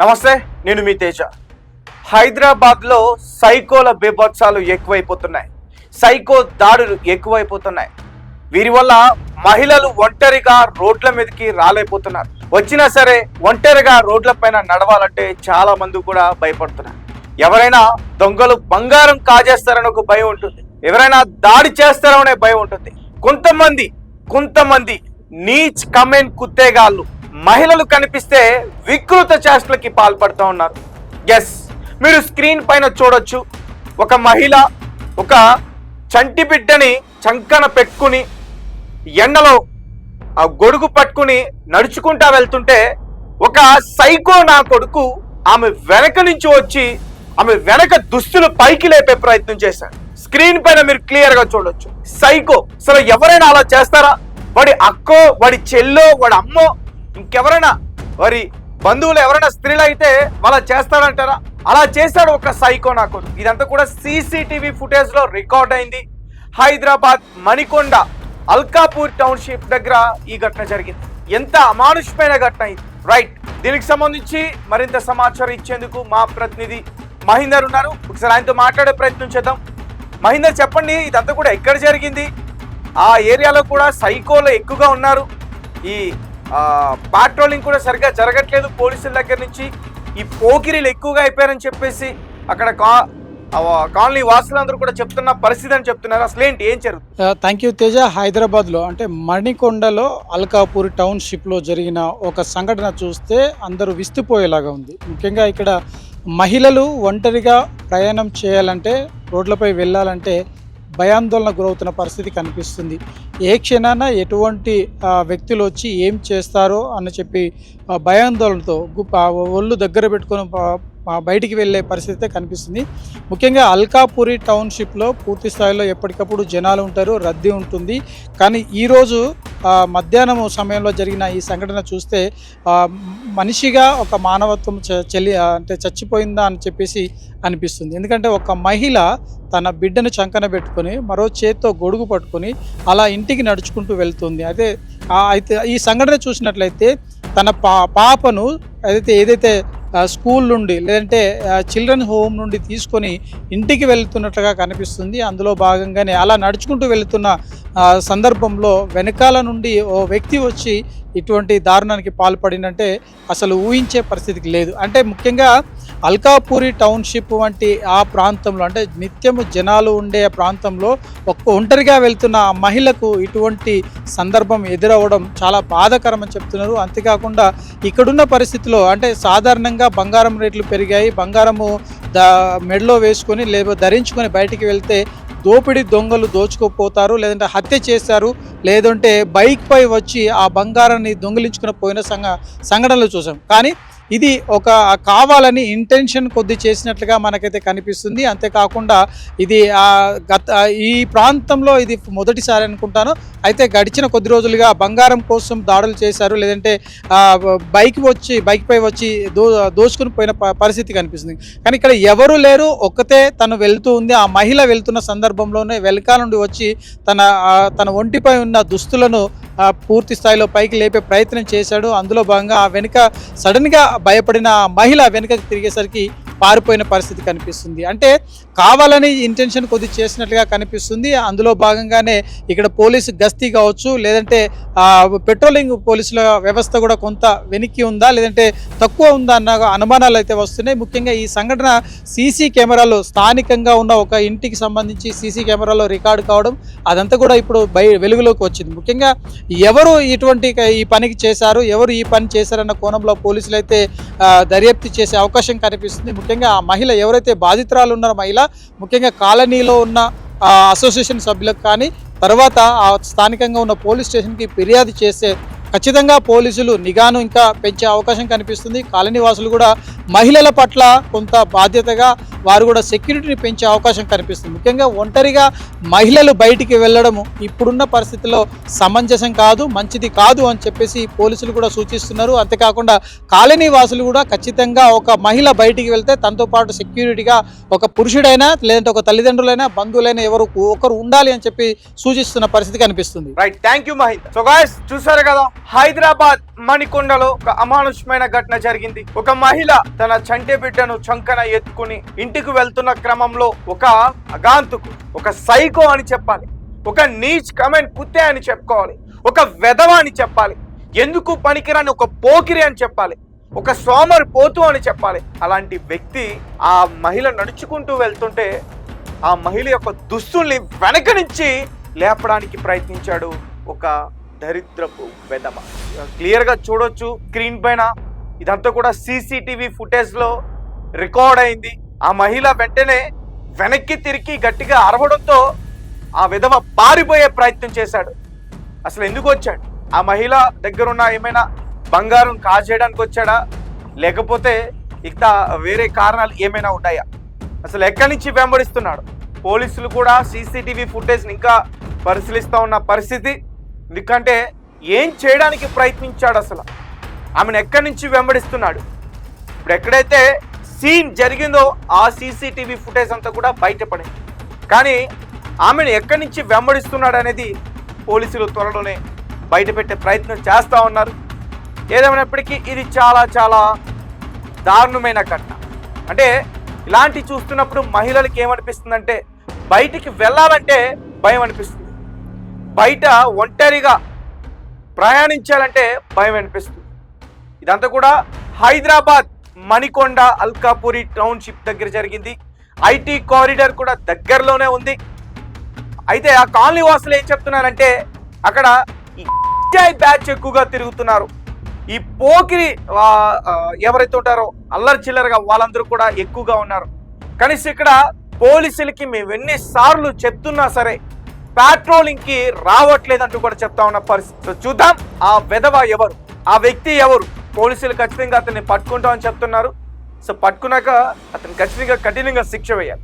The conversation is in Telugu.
నమస్తే, నేను మీ తేజ. హైదరాబాద్లో సైకోల బీభత్సాలు ఎక్కువైపోతున్నాయి. సైకో దాడులు ఎక్కువైపోతున్నాయి. వీరి వల్ల మహిళలు ఒంటరిగా రోడ్ల మీదకి రాలేకపోతున్నారు. వచ్చినా సరే ఒంటరిగా రోడ్లపైన నడవాలంటే చాలా మంది కూడా భయపడుతున్నారు. ఎవరైనా దొంగలు బంగారం కాజేస్తారని ఒక భయం ఉంటుంది. ఎవరైనా దాడి చేస్తారనే భయం ఉంటుంది. కొంతమంది నీచ్ కమెంట్ కుత్తేగాళ్ళు మహిళలు కనిపిస్తే వికృత చేష్టలకి పాల్పడుతూ ఉన్నారు. ఎస్, మీరు స్క్రీన్ పైన చూడొచ్చు. ఒక మహిళ ఒక చంటి బిడ్డని చంకన పెట్టుకుని ఎండలో ఆ గొడుగు పట్టుకుని నడుచుకుంటా వెళ్తుంటే ఒక సైకో నా కొడుకు ఆమె వెనక నుంచి వచ్చి ఆమె వెనక దుస్తులు పైకి లేపే ప్రయత్నం చేశాడు. స్క్రీన్ పైన మీరు క్లియర్ గా చూడొచ్చు. సైకో. అసలు ఎవరైనా అలా చేస్తారా? వాడి అక్కో, వాడి చెల్లో, వాడి అమ్మో, ఇంకెవరైనా వారి బంధువులు ఎవరైనా స్త్రీలు అయితే వాళ్ళ చేస్తాడంటారా? అలా చేశాడు ఒక సైకో నా కొడుకు. ఇదంతా కూడా సీసీటీవీ ఫుటేజ్ లో రికార్డ్ అయింది. హైదరాబాద్ మణికొండ అల్కాపూర్ టౌన్షిప్ దగ్గర ఈ ఘటన జరిగింది. ఎంత అమానుషమైన ఘటన ఇది. రైట్, దీనికి సంబంధించి మరింత సమాచారం ఇచ్చేందుకు మా ప్రతినిధి మహేందర్ ఉన్నారు. ఒకసారి ఆయనతో మాట్లాడే ప్రయత్నం చేద్దాం. మహేందర్, చెప్పండి, ఇదంతా కూడా ఎక్కడ జరిగింది? ఆ ఏరియాలో కూడా సైకోలు ఎక్కువగా ఉన్నారు. ఈ పాట్రోలింగ్ కూడా సరిగ్గా జరగట్లేదు పోలీసుల దగ్గర నుంచి. ఈ పోకిరీలు ఎక్కువగా అయిపోయారని చెప్పేసి అక్కడ కాలనీ వాసులందరూ కూడా చెప్తున్న పరిస్థితి అని చెప్తున్నారు. అసలు ఏంటి, ఏం జరుగుతుంది? Thank you Teja. హైదరాబాద్లో అంటే మణికొండలో అల్కాపూర్ టౌన్షిప్లో జరిగిన ఒక సంఘటన చూస్తే అందరూ విస్తుపోయేలాగా ఉంది. ముఖ్యంగా ఇక్కడ మహిళలు ఒంటరిగా ప్రయాణం చేయాలంటే, రోడ్లపై వెళ్ళాలంటే భయాందోళన గురవుతున్న పరిస్థితి కనిపిస్తుంది. ఏ క్షణాన ఎటువంటి వ్యక్తులు వచ్చి ఏం చేస్తారో అని చెప్పి భయాందోళనతో ఒళ్ళు దగ్గర పెట్టుకొని బయటికి వెళ్ళే పరిస్థితి కనిపిస్తుంది. ముఖ్యంగా అల్కాపూరి టౌన్షిప్లో పూర్తి స్థాయిలో ఎప్పటికప్పుడు జనాలు ఉంటారు, రద్దీ ఉంటుంది. కానీ ఈరోజు మధ్యాహ్నం సమయంలో జరిగిన ఈ సంఘటన చూస్తే మనిషిగా ఒక మానవత్వం అంటే చచ్చిపోయిందా అని చెప్పేసి అనిపిస్తుంది. ఎందుకంటే ఒక మహిళ తన బిడ్డను చంకన పెట్టుకొని మరో చేత్తో గొడుగు పట్టుకొని అలా ఇంటికి నడుచుకుంటూ వెళ్తుంది. అయితే ఈ సంఘటన చూసినట్లయితే తన పాపను ఏదైతే స్కూల్ నుండి లేదంటే చిల్డ్రన్ హోమ్ నుండి తీసుకొని ఇంటికి వెళ్తున్నట్లుగా కనిపిస్తుంది. అందులో భాగంగానే అలా నడుచుకుంటూ వెళుతున్న సందర్భంలో వెనకాల నుండి ఓ వ్యక్తి వచ్చి ఇటువంటి దారుణానికి పాల్పడినంటే అసలు ఊహించే పరిస్థితికి లేదు. అంటే ముఖ్యంగా అల్కాపూరి టౌన్షిప్ వంటి ఆ ప్రాంతంలో, అంటే నిత్యము జనాలు ఉండే ప్రాంతంలో ఒంటరిగా వెళ్తున్న ఆ మహిళకు ఇటువంటి సందర్భం ఎదురవ్వడం చాలా బాధాకరం అని చెప్తున్నారు. అంతేకాకుండా ఇక్కడున్న పరిస్థితిలో అంటే సాధారణంగా బంగారం రేట్లు పెరిగాయి. బంగారము మెడలో వేసుకొని లేదా ధరించుకొని బయటికి వెళ్తే దోపిడీ దొంగలు దోచుకోపోతారు, లేదంటే హత్య చేశారు, లేదంటే బైక్ పై వచ్చి ఆ బంగారాన్ని దొంగిలించుకుని పోయిన సంఘటనలు చూసాం. కానీ ఇది ఒక కావాలని ఇంటెన్షన్ కొద్ది చేసినట్లుగా మనకైతే కనిపిస్తుంది. అంతేకాకుండా ఇది ఈ ప్రాంతంలో ఇది మొదటిసారి అనుకుంటాను. అయితే గడిచిన కొద్ది రోజులుగా బంగారం కోసం దాడులు చేశారు, లేదంటే బైక్ పై వచ్చి దోచుకుని పోయిన పరిస్థితి కనిపిస్తుంది. కానీ ఇక్కడ ఎవరు లేరు, ఒక్కతే తను వెళ్తూ ఉంది. ఆ మహిళ వెళ్తున్న సందర్భంలోనే వెనకాల నుండి వచ్చి తన ఒంటిపై ఉన్న దుస్తులను పూర్తి స్థాయిలో పైకి లేపే ప్రయత్నం చేశాడు. అందులో భాగంగా ఆ వెనుక సడన్గా భయపడిన మహిళ వెనుకకి తిరిగేసరికి పారిపోయిన పరిస్థితి కనిపిస్తుంది. అంటే కావాలని ఇంటెన్షన్ కొద్ది చేసినట్లుగా కనిపిస్తుంది. అందులో భాగంగానే ఇక్కడ పోలీసు గస్తీ కావచ్చు, లేదంటే పెట్రోలింగ్ పోలీసుల వ్యవస్థ కూడా కొంత వెనక్కి ఉందా, లేదంటే తక్కువ ఉందా అన్న అనుమానాలు అయితే వస్తున్నాయి. ముఖ్యంగా ఈ సంఘటన సీసీ కెమెరాలో స్థానికంగా ఉన్న ఒక ఇంటికి సంబంధించి సీసీ కెమెరాలో రికార్డు కావడం, అదంతా కూడా ఇప్పుడు వెలుగులోకి వచ్చింది. ముఖ్యంగా ఎవరు ఈ పనికి చేశారు, ఎవరు ఈ పని చేశారన్న కోణంలో పోలీసులు అయితే దర్యాప్తు చేసే అవకాశం కనిపిస్తుంది. ముఖ్యంగా ఆ మహిళ ఎవరైతే బాధితురాలు ఉన్నారో మహిళ, ముఖ్యంగా కాలనీలో ఉన్న అసోసియేషన్ సభ్యులకు కానీ తర్వాత ఆ స్థానికంగా ఉన్న పోలీస్ స్టేషన్కి ఫిర్యాదు చేస్తే ఖచ్చితంగా పోలీసులు నిఘాను ఇంకా పెంచే అవకాశం కనిపిస్తుంది. కాలనీ వాసులు కూడా మహిళల పట్ల కొంత బాధ్యతగా వారు కూడా సెక్యూరిటీని పెంచే అవకాశం కనిపిస్తుంది. ముఖ్యంగా ఒంటరిగా మహిళలు బయటికి వెళ్ళడము ఇప్పుడున్న పరిస్థితుల్లో సమంజసం కాదు, మంచిది కాదు అని చెప్పేసి పోలీసులు కూడా సూచిస్తున్నారు. అంతేకాకుండా కాలనీ వాసులు కూడా ఖచ్చితంగా ఒక మహిళ బయటికి వెళ్తే తనతో పాటు సెక్యూరిటీగా ఒక పురుషుడైనా లేదంటే ఒక తల్లిదండ్రులైనా బంధువులైనా ఎవరు ఒకరు ఉండాలి అని చెప్పి సూచిస్తున్న పరిస్థితి కనిపిస్తుంది. Right, thank you Mahind. So guys, చూసారు కదా, హైదరాబాద్ మణికొండలో ఒక అమానుషమైన ఘటన జరిగింది. ఒక మహిళ తన చంటి బిడ్డను చంకన ఎత్తుకుని ఇంటికి వెళ్తున్న క్రమంలో ఒక అగాంతుకు, ఒక సైకో అని చెప్పాలి, ఒక నీచ్ కమెంట్ కుత్తే అని చెప్పుకోవాలి, ఒక వెధవ అని చెప్పాలి, ఎందుకు పనికిరాని ఒక పోకిరి అని చెప్పాలి, ఒక సోమరి పోతు అని చెప్పాలి. అలాంటి వ్యక్తి ఆ మహిళ నడుచుకుంటూ వెళ్తుంటే ఆ మహిళ యొక్క దుస్తుల్ని వెనక నుంచి లేపడానికి ప్రయత్నించాడు ఒక దరిద్రపు వెధవ. క్లియర్ గా చూడొచ్చు స్క్రీన్ పైన. ఇదంతా కూడా సీసీటీవీ ఫుటేజ్ లో రికార్డ్ అయింది. ఆ మహిళ వెంటనే వెనక్కి తిరిగి గట్టిగా అరవడంతో ఆ విధవ పారిపోయే ప్రయత్నం చేశాడు. అసలు ఎందుకు వచ్చాడు? ఆ మహిళ దగ్గరున్న ఏమైనా బంగారం కాజేయడానికి వచ్చాడా, లేకపోతే ఇక వేరే కారణాలు ఏమైనా ఉన్నాయా? అసలు ఎక్కడి నుంచి వెంబడిస్తున్నాడు? పోలీసులు కూడా సీసీటీవీ ఫుటేజ్ని ఇంకా పరిశీలిస్తూ ఉన్న పరిస్థితి. ఎందుకంటే ఏం చేయడానికి ప్రయత్నించాడు, అసలు ఆమెను ఎక్కడి నుంచి వెంబడిస్తున్నాడు? ఇప్పుడు ఎక్కడైతే సీన్ జరిగిందో ఆ సీసీటీవీ ఫుటేజ్ అంతా కూడా బయటపడింది. కానీ ఆమెను ఎక్కడి నుంచి వెంబడిస్తున్నాడు అనేది పోలీసులు త్వరలోనే బయటపెట్టే ప్రయత్నం చేస్తూ ఉన్నారు. ఏదేమైనప్పటికీ ఇది చాలా చాలా దారుణమైన ఘటన. అంటే ఇలాంటి చూస్తున్నప్పుడు మహిళలకి ఏమనిపిస్తుందంటే బయటికి వెళ్ళాలంటే భయం అనిపిస్తుంది, బయట ఒంటరిగా ప్రయాణించాలంటే భయం అనిపిస్తుంది. ఇదంతా కూడా హైదరాబాద్ మణికొండ అల్కాపురి టౌన్షిప్ దగ్గర జరిగింది. ఐటీ కారిడార్ కూడా దగ్గరలోనే ఉంది. అయితే ఆ కాలనీ వాసులు ఏం చెప్తున్నారంటే అక్కడ ఈ బ్యాచ్ ఎక్కువగా తిరుగుతున్నారు, ఈ పోకిరి ఎవరైతే ఉంటారో అల్లరి చిల్లరగా వాళ్ళందరూ కూడా ఎక్కువగా ఉన్నారు. కనీసం ఇక్కడ పోలీసులకి మేము ఎన్నిసార్లు చెప్తున్నా సరే పాట్రోలింగ్ కి రావట్లేదంటూ కూడా చెప్తా ఉన్న పరిస్థితి. చూద్దాం ఆ వెధవ ఎవరు, ఆ వ్యక్తి ఎవరు. పోలీసులు ఖచ్చితంగా అతన్ని పట్టుకుంటామని చెప్తున్నారు. సో పట్టుకున్నాక అతను ఖచ్చితంగా కఠినంగా శిక్ష వేయాలి.